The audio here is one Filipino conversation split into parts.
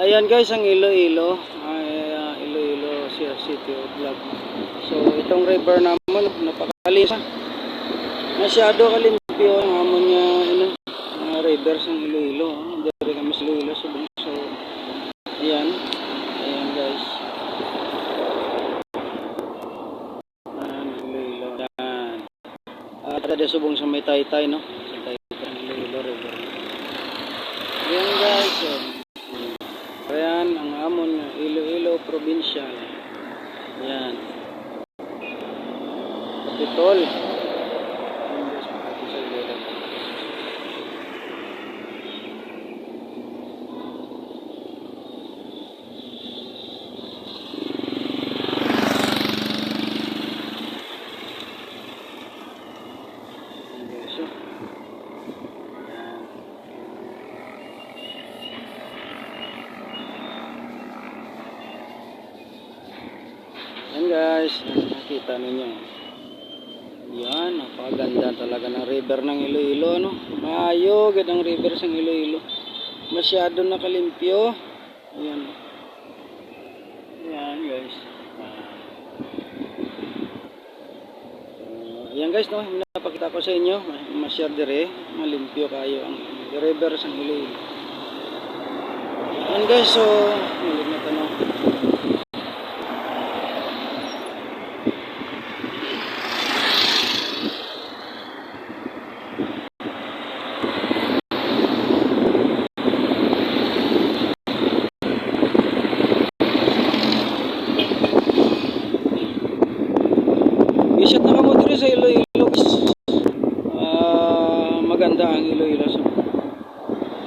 Ayan guys, ang Iloilo. Iloilo City Vlog. So itong river naman napakalinis. Masyado kalimpyo ang hamon niya river sa Iloilo. Dito kami sa Iloilo. So ayan. Ayan guys. Ayan Iloilo. Ayan. At ada subong sa may Taytay, no? Sa Taytay Iloilo river. Ayan guys. Ayan ang amon ng Iloilo Provincial. Ayan. Kapitol. Ayan guys, makati sa Iloilo. Ayan guys, oh. Ayan guys, nakita ninyo. Yan, napakaganda talaga ng river ng Iloilo, no? Maayo gad ang river sa Iloilo. Masyado nakalimpyo. Ayan. Ayan guys. Ayan guys, no? Napakita ko sa inyo. Masyado dire, malimpyo kayo ang river sa Iloilo. Ayan guys, so ulit na tanong. Isyat na kamo dito sa Iloilo. Maganda ang Iloilo. So,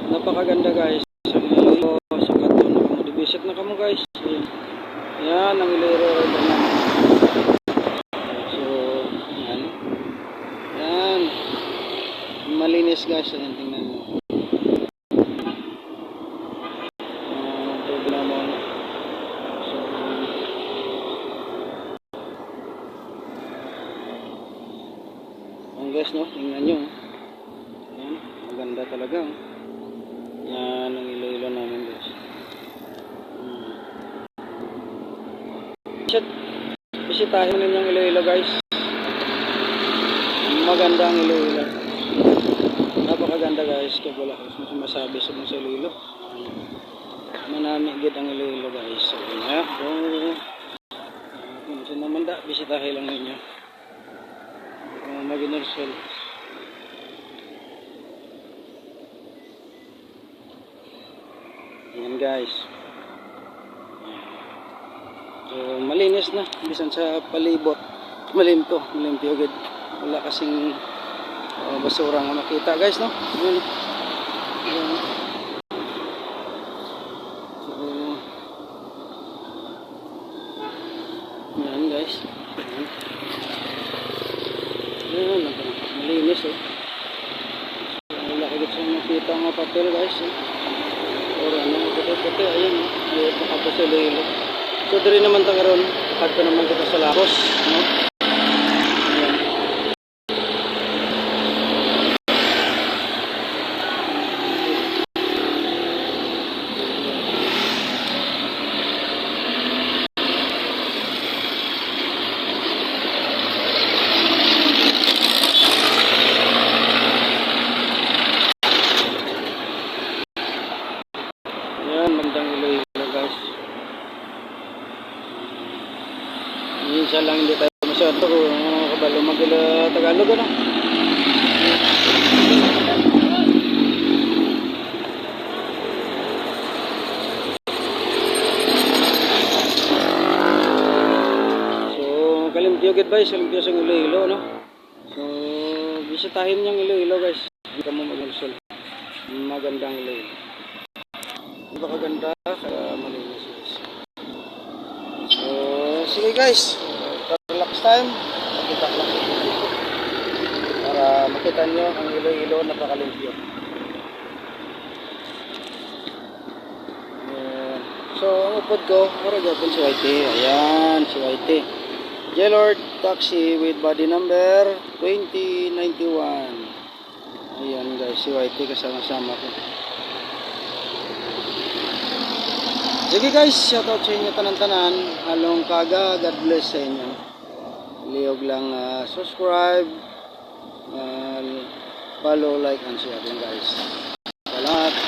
napakaganda guys. Sa Iloilo, sa Katon na kamo. Isyat na kamo guys. Yan ang Iloilo. So, yan. Yan. Malinis guys. Ayan, tingnan nyo. Tubig naman. So, ayan guys, no? Tingnan nyo. Ayan, maganda talaga. Yan ang Iloilo namin guys. Bisitahin ninyo ang Iloilo guys. Maganda ang Iloilo. Napakaganda guys. Kaya wala ko masabi sa mga Iloilo. Manami gid ang Iloilo guys. So, na. Kung naman da, bisitahin lang ninyo. Mag-inursol. Ayan guys. So malinis na. Bisan sa palibot. Malimpyo agad. Wala kasing basura nga makita guys, no? Ayan. Ayan. So ayan guys. Ayan. Malinis eh. Wala agad sa makita nga papel guys eh. Or ano, puti-puti, ayan no? Ayan pa sa Iloilo. So diri naman ta karon, kadto naman kita sa Lagos, no? Ayan, bandang Iloilo guys. Minsan lang hindi tayo masyado kung kabalo Tagalog, ano? So, kalimpyo gid guys, kalimpyo sa Iloilo, no? So, bisitahin niyang Iloilo guys. Hindi ka mo mag-ulsol. Magandang Iloilo. Napakaganda, malinis guys. So, sige guys, relax time, makita lang para makita nyo ang Iloilo napakalimpyo. So ang upod ko, para gapon si YT. Ayan, si YT J-Lord Taxi with body number 2091. Ayan guys, si YT kasama-sama ko. Sige guys, shoutout sa inyo tanan-tanan. Halong kaga, God bless sa inyo. Liyog lang subscribe, follow, like, and share lang guys. Salamat.